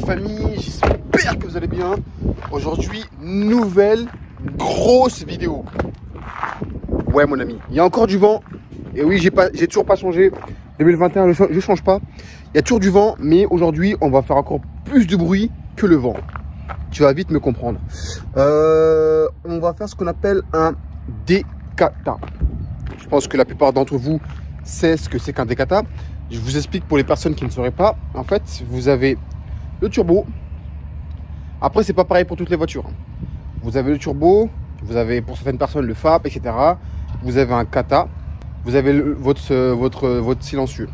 famille, j'espère que vous allez bien. Aujourd'hui, nouvelle grosse vidéo. Ouais mon ami, il y a encore du vent. Et oui, j'ai toujours pas changé. 2021, je change pas. Il y a toujours du vent, mais aujourd'hui, on va faire encore plus de bruit que le vent. Tu vas vite me comprendre. On va faire ce qu'on appelle un décata. Je pense que la plupart d'entre vous savent ce que c'est qu'un décata. Je vous explique pour les personnes qui ne sauraient pas. En fait, vous avez le turbo. Après, c'est pas pareil pour toutes les voitures. Vous avez le turbo, vous avez pour certaines personnes le FAP, etc. Vous avez un kata, vous avez votre silencieux.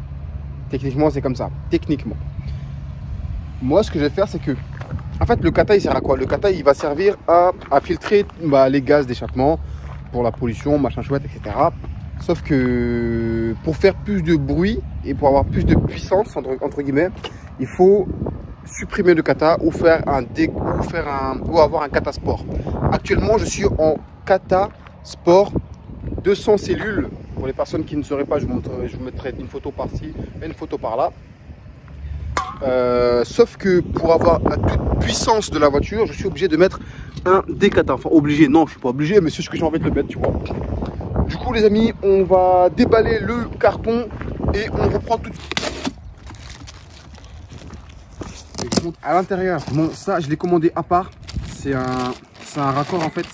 Techniquement, c'est comme ça. Techniquement. Moi, ce que je vais faire, c'est que, en fait, le kata, il sert à quoi? Le kata, il va servir à filtrer les gaz d'échappement pour la pollution, machin chouette, etc. Sauf que pour faire plus de bruit et pour avoir plus de puissance, entre guillemets, il faut supprimer le kata ou ou avoir un kata sport. Actuellement, je suis en kata sport 200 cellules. Pour les personnes qui ne sauraient pas, je vous mettrai une photo par-ci et une photo par-là. Sauf que pour avoir la toute puissance de la voiture, je suis obligé de mettre un décata. Enfin, obligé, non, je suis pas obligé, mais c'est ce que j'ai envie de le mettre, tu vois. Du coup, les amis, on va déballer le carton et on reprend tout de suite. À l'intérieur, bon, ça, je l'ai commandé à part. C'est un raccord en fait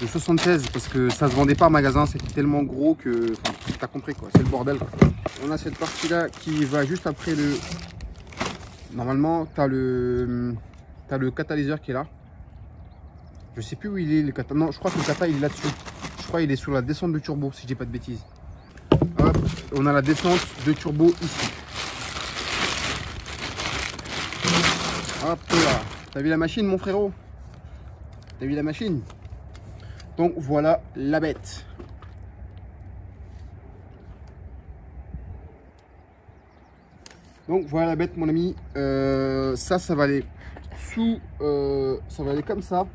de 76 parce que ça se vendait pas en magasin. C'était tellement gros que, enfin, t'as compris quoi, c'est le bordel. On a cette partie là qui va juste après le. Normalement, t'as le catalyseur qui est là. Je sais plus où il est le kata. Non, je crois que le kata il est là-dessus. Je crois qu'il est sur la descente de turbo, si je dis pas de bêtises. Hop, on a la descente de turbo ici. Hop là. T'as vu la machine, mon frérot? T'as vu la machine? Donc voilà la bête. Donc voilà la bête, mon ami. Ça va aller sous. Ça va aller comme ça.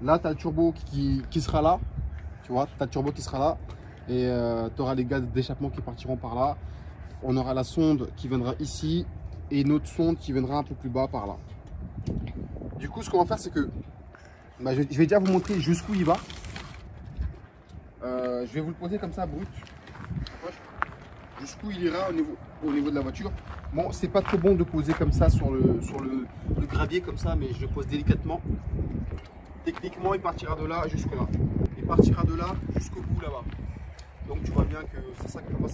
Là, tu as le turbo qui sera là. Tu vois, tu as le turbo qui sera là. Et tu auras les gaz d'échappement qui partiront par là. On aura la sonde qui viendra ici. Et une autre sonde qui viendra un peu plus bas par là. Du coup, ce qu'on va faire, c'est que je vais déjà vous montrer jusqu'où il va. Je vais vous le poser comme ça, brut. Jusqu'où il ira au niveau de la voiture. Bon, c'est pas trop bon de poser comme ça sur le gravier comme ça, mais je le pose délicatement. Techniquement, il partira de là jusque là. Il partira de là jusqu'au bout là-bas. Donc tu vois bien que ça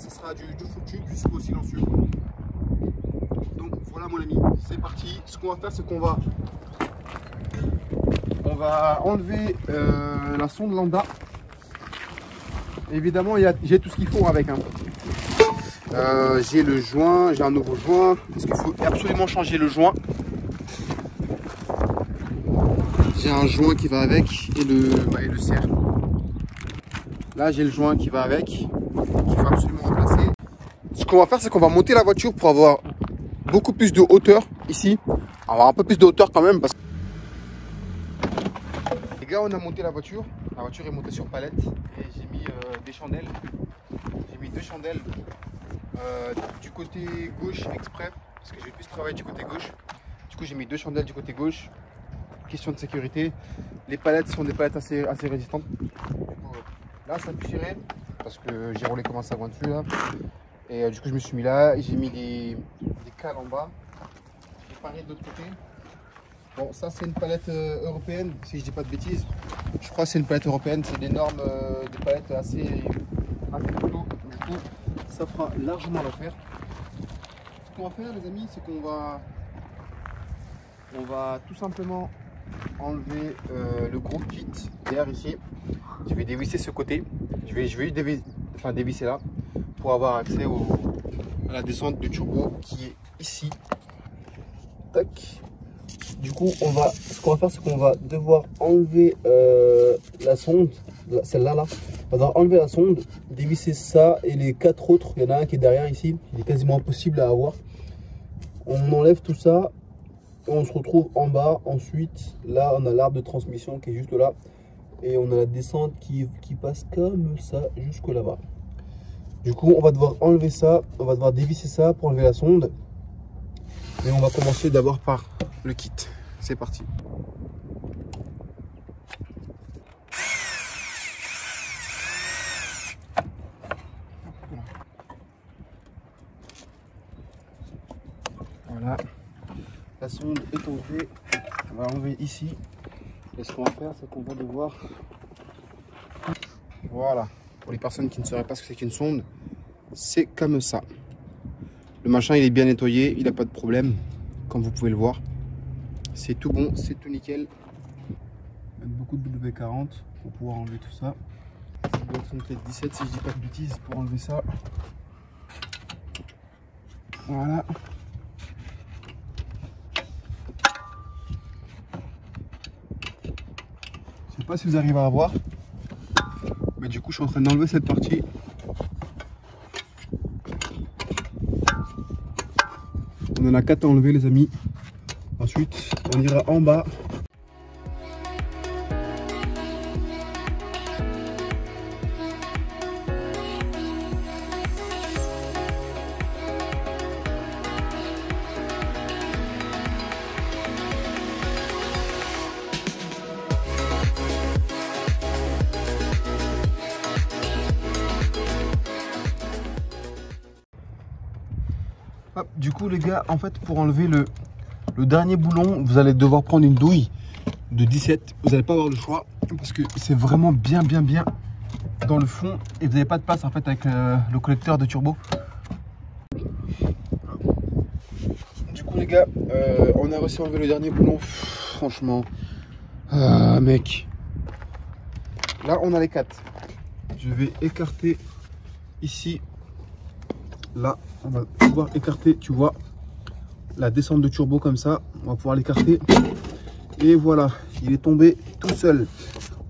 sera du foutu jusqu'au silencieux. Donc voilà mon ami, c'est parti. Ce qu'on va faire, c'est qu'on va enlever la sonde lambda. Évidemment, j'ai tout ce qu'il faut avec. Hein. J'ai le joint, j'ai un nouveau joint. Parce qu'il faut absolument changer le joint. J'ai un joint qui va avec et le serre. Là, j'ai le joint qui va avec, qu'il faut absolument remplacer. Ce qu'on va faire, c'est qu'on va monter la voiture pour avoir beaucoup plus de hauteur ici. Avoir un peu plus de hauteur quand même. Parce que les gars, on a monté la voiture. La voiture est montée sur palette et j'ai mis des chandelles. J'ai mis 2 chandelles du côté gauche exprès parce que j'ai plus travaillé du côté gauche. Du coup, j'ai mis 2 chandelles du côté gauche. Question de sécurité. Les palettes sont des palettes assez résistantes. Du coup, là, ça peut tirer parce que j'ai roulé comme un savant dessus là. Et du coup, je me suis mis là. J'ai mis des cales en bas. J'ai pareil de l'autre côté. Bon, ça c'est une palette européenne, si je dis pas de bêtises. Je crois que c'est une palette européenne, c'est des normes, des palettes assez costaud. Du coup, ça fera largement l'affaire. Ce qu'on va faire, les amis, c'est qu'on va tout simplement enlever le gros kit d'air ici. Je vais dévisser ce côté. Je vais dévisser là pour avoir accès à la descente du turbo qui est ici. Tac. Du coup, ce qu'on va faire, c'est qu'on va devoir enlever la sonde, celle-là, là. On va devoir enlever la sonde, dévisser ça et les 4 autres. Il y en a un qui est derrière ici, il est quasiment impossible à avoir. On enlève tout ça, on se retrouve en bas. Ensuite, là, on a l'arbre de transmission qui est juste là. Et on a la descente qui passe comme ça jusque là-bas. Du coup, on va devoir enlever ça, on va devoir dévisser ça pour enlever la sonde. Et on va commencer d'abord par le kit. C'est parti. Voilà. La sonde est enlevée. On va enlever ici. Et ce qu'on va faire, c'est qu'on va devoir... Voilà. Pour les personnes qui ne sauraient pas ce que c'est qu'une sonde, c'est comme ça. Le machin, il est bien nettoyé, il n'a pas de problème, comme vous pouvez le voir. C'est tout bon, c'est tout nickel. Avec beaucoup de W40 pour pouvoir enlever tout ça. Ça doit être une clé de 17 si je dis pas de bêtises pour enlever ça. Voilà. Je sais pas si vous arrivez à voir. Mais du coup, je suis en train d'enlever cette partie. On en a 4 à enlever, les amis. Ensuite, on ira en bas. Hop, du coup les gars, en fait pour enlever le dernier boulon, vous allez devoir prendre une douille de 17. Vous n'allez pas avoir le choix parce que c'est vraiment bien dans le fond et vous n'avez pas de place en fait avec le collecteur de turbo. Du coup les gars, on a réussi à enlever le dernier boulon. Franchement, mec, là on a les 4. Je vais écarter ici. Là, on va pouvoir écarter, tu vois, la descente de turbo comme ça. On va pouvoir l'écarter. Et voilà, il est tombé tout seul.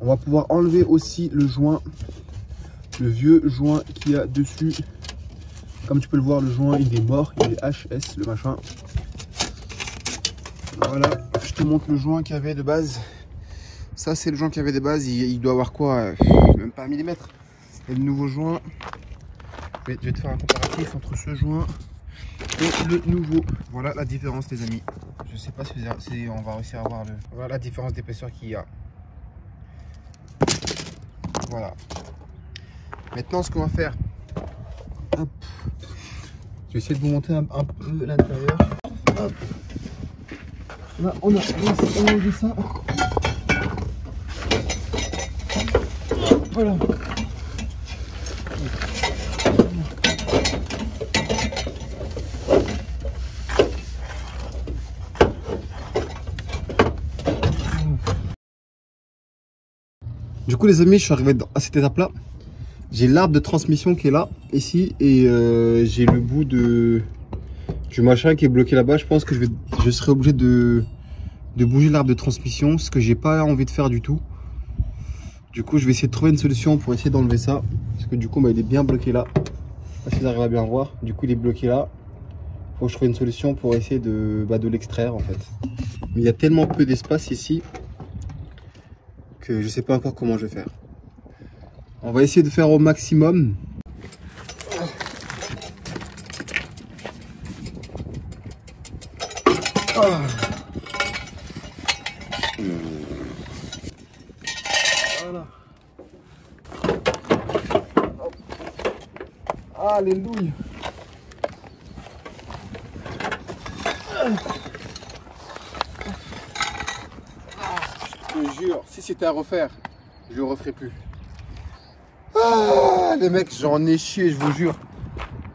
On va pouvoir enlever aussi le joint, le vieux joint qu'il y a dessus. Comme tu peux le voir, le joint, il est mort. Il est HS, le machin. Voilà, je te montre le joint qu'il y avait de base. Ça, c'est le joint qu'il y avait de base. Il doit avoir quoi, même pas 1 mm. Et le nouveau joint... Je vais te faire un comparatif entre ce joint et le nouveau. Voilà la différence les amis. Je sais pas si on va réussir à voir voilà la différence d'épaisseur qu'il y a. Voilà. Maintenant ce qu'on va faire. Hop. Je vais essayer de vous montrer un peu l'intérieur. Là on a enlevé ça. Voilà. Du coup les amis, je suis arrivé à cette étape là. J'ai l'arbre de transmission qui est là, ici, et j'ai le bout du machin qui est bloqué là-bas. Je pense que je serai obligé de bouger l'arbre de transmission, ce que j'ai pas envie de faire du tout. Du coup je vais essayer de trouver une solution pour essayer d'enlever ça. Parce que du coup il est bien bloqué là. Je sais pas si vous arrivez à bien voir. Du coup il est bloqué là. Faut que je trouve une solution pour essayer de l'extraire en fait. Mais il y a tellement peu d'espace ici que je sais pas encore comment je vais faire. On va essayer de faire au maximum. Voilà. Alléluia. Je te jure, si c'était à refaire, je le referai plus. Ah, les mecs, j'en ai chié, je vous jure.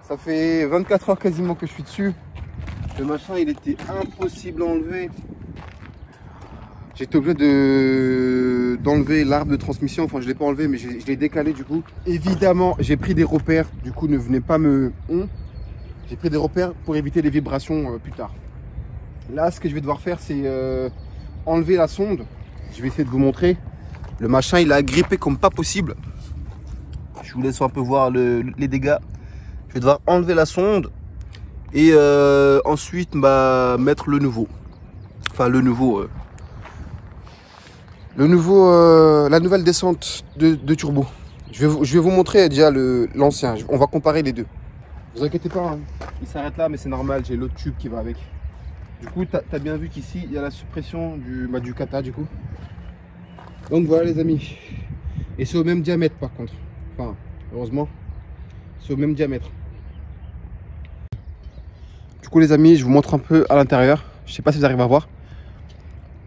Ça fait 24 heures quasiment que je suis dessus. Le machin, il était impossible à enlever. J'étais obligé d'enlever l'arbre de transmission. Enfin, je ne l'ai pas enlevé, mais je l'ai décalé du coup. Évidemment, j'ai pris des repères. Du coup, ne venez pas me... J'ai pris des repères pour éviter les vibrations plus tard. Là, ce que je vais devoir faire, c'est enlever la sonde. Je vais essayer de vous montrer. Le machin, il a agrippé comme pas possible. Je vous laisse un peu voir les dégâts. Je vais devoir enlever la sonde et ensuite mettre le nouveau. Enfin, la nouvelle descente de turbo. Je vais vous montrer déjà l'ancien. On va comparer les deux. Ne vous inquiétez pas, hein. Il s'arrête là, mais c'est normal. J'ai l'autre tube qui va avec. Du coup, tu as bien vu qu'ici, il y a la suppression du kata, du coup. Donc voilà les amis. Et c'est au même diamètre par contre. Enfin, heureusement, c'est au même diamètre. Du coup les amis, je vous montre un peu à l'intérieur. Je sais pas si vous arrivez à voir.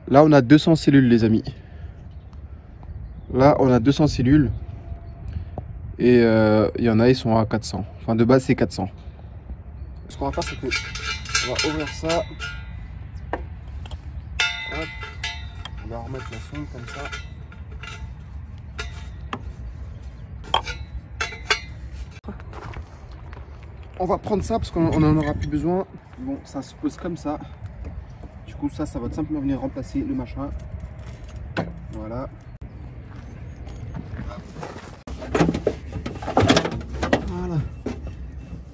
Là, on a 200 cellules les amis. Là, on a 200 cellules. Et il y en a, ils sont à 400. Enfin, de base, c'est 400. Ce qu'on va faire, c'est que on va ouvrir ça. Hop. On va remettre la sonde comme ça. On va prendre ça parce qu'on n'en aura plus besoin. Bon, ça se pose comme ça. Du coup, ça va simplement venir remplacer le machin. Voilà. Voilà.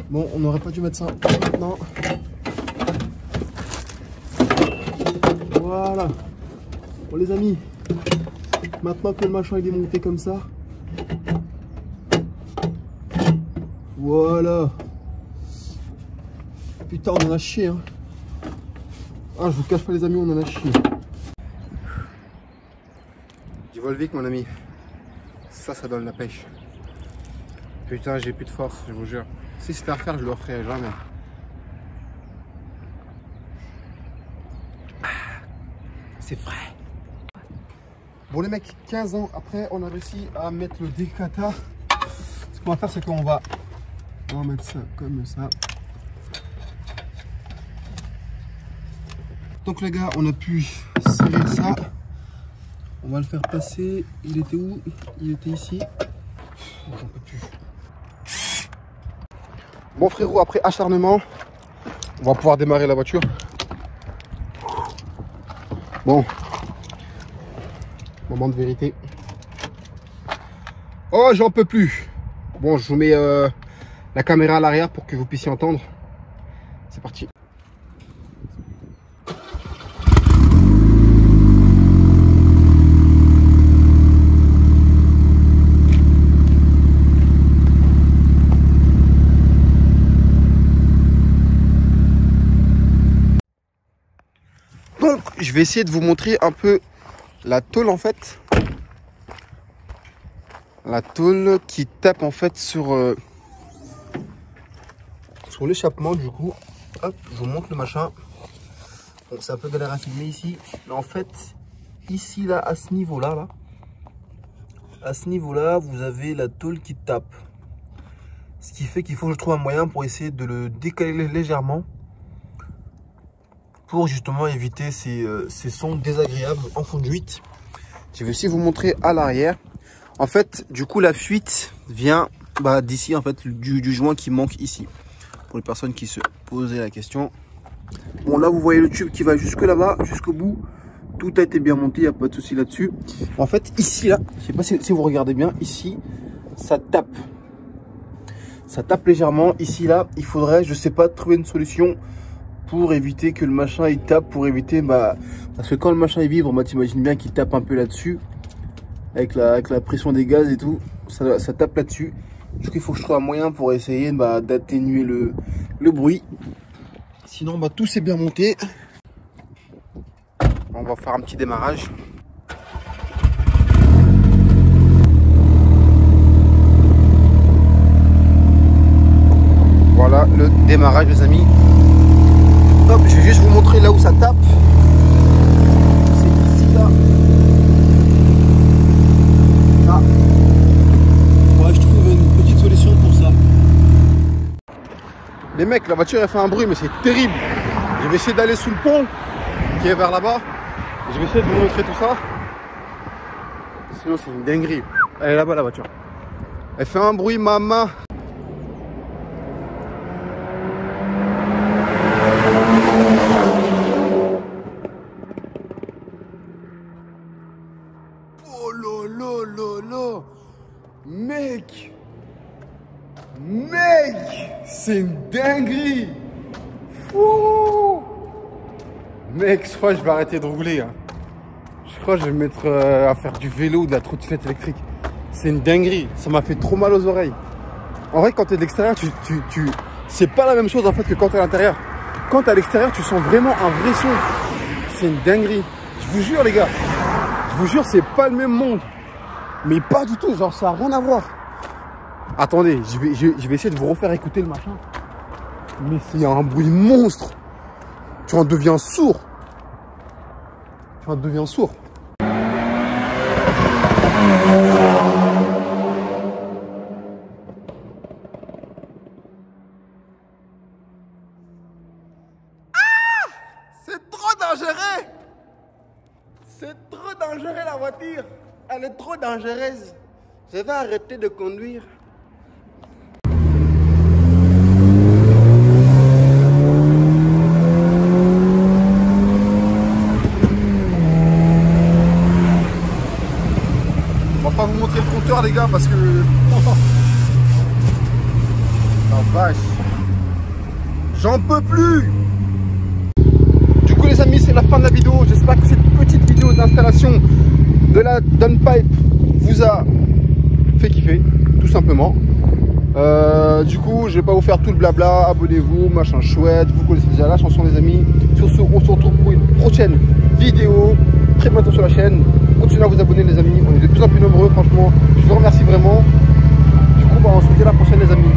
Bon, on n'aurait pas dû mettre ça maintenant. Voilà. Bon les amis, maintenant que le machin est monté comme ça, voilà. Putain, on en a chié, hein. Ah, je vous cache pas les amis, on en a chié. Du Volvic mon ami, ça donne la pêche. Putain, j'ai plus de force, je vous jure. Si c'était à refaire, je le referais jamais. C'est frais. Bon les mecs, 15 ans après, on a réussi à mettre le décata. Ce qu'on va faire, c'est qu'on va mettre ça comme ça. Donc les gars, on a pu serrer ça. On va le faire passer. Il était où? Il était ici. J'en peux plus. Bon frérot, après acharnement, on va pouvoir démarrer la voiture. Bon. Moment de vérité. Oh, j'en peux plus. Bon, je vous mets la caméra à l'arrière pour que vous puissiez entendre. C'est parti. Donc, je vais essayer de vous montrer un peu la tôle en fait. La tôle qui tape en fait sur l'échappement du coup. Hop, je vous montre le machin. Bon, c'est un peu galère à filmer ici. Mais en fait, ici là, à ce niveau-là, à ce niveau-là, vous avez la tôle qui tape. Ce qui fait qu'il faut que je trouve un moyen pour essayer de le décaler légèrement. Pour justement éviter ces sons désagréables en conduite. Je vais aussi vous montrer à l'arrière. En fait, du coup, la fuite vient d'ici, en fait, du joint qui manque ici. Pour les personnes qui se posaient la question. Bon, là, vous voyez le tube qui va jusque là-bas, jusqu'au bout. Tout a été bien monté, il n'y a pas de souci là-dessus. En fait, ici, là, je ne sais pas si vous regardez bien, ici, ça tape. Ça tape légèrement. Ici, là, il faudrait, je ne sais pas, trouver une solution pour éviter que le machin il tape, pour éviter parce que quand le machin il vibre, t'imagines bien qu'il tape un peu là-dessus avec la pression des gaz et tout, ça tape là-dessus. Du coup il faut que je trouve un moyen pour essayer d'atténuer le bruit. Sinon tout c'est bien monté. On va faire un petit démarrage. Voilà le démarrage les amis. Hop, je vais juste vous montrer là où ça tape. C'est ici là. Là. Ouais, je trouve une petite solution pour ça. Les mecs, la voiture elle fait un bruit, mais c'est terrible. Je vais essayer d'aller sous le pont qui est vers là-bas. Je vais essayer de vous montrer tout ça. Sinon, c'est une dinguerie. Elle est là-bas la voiture. Elle fait un bruit, maman. Oh là là là. Mec, c'est une dinguerie. Fou. Mec, je crois que je vais arrêter de rouler. Hein. Je crois que je vais me mettre à faire du vélo ou de la trottinette électrique. C'est une dinguerie. Ça m'a fait trop mal aux oreilles. En vrai, quand tu es de l'extérieur, c'est pas la même chose en fait que quand tu es à l'intérieur. quand t'es à l'extérieur, tu sens vraiment un vrai son. C'est une dinguerie. Je vous jure, les gars. Je vous jure, c'est pas le même monde. Mais pas du tout. Genre, ça n'a rien à voir. Attendez, je vais essayer de vous refaire écouter le machin. Mais il y a un bruit monstre. Tu en deviens sourd. Tu en deviens sourd. C'est trop dangereux. C'est trop dangereux la voiture. Elle est trop dangereuse. Je vais arrêter de conduire. On va pas vous montrer le compteur les gars parce que... La vache. J'en peux plus. Du coup les amis, c'est la fin de la vidéo. J'espère que cette petite vidéo d'installation de la Downpipe vous a fait kiffer, tout simplement. Du coup, je vais pas vous faire tout le blabla. Abonnez-vous, machin chouette. Vous connaissez déjà la chanson les amis. Sur ce, on se retrouve pour une prochaine vidéo. Très bientôt sur la chaîne. Continuez à vous abonner les amis. On est de plus en plus nombreux, franchement. Je vous remercie vraiment. Du coup, on se dit à la prochaine les amis.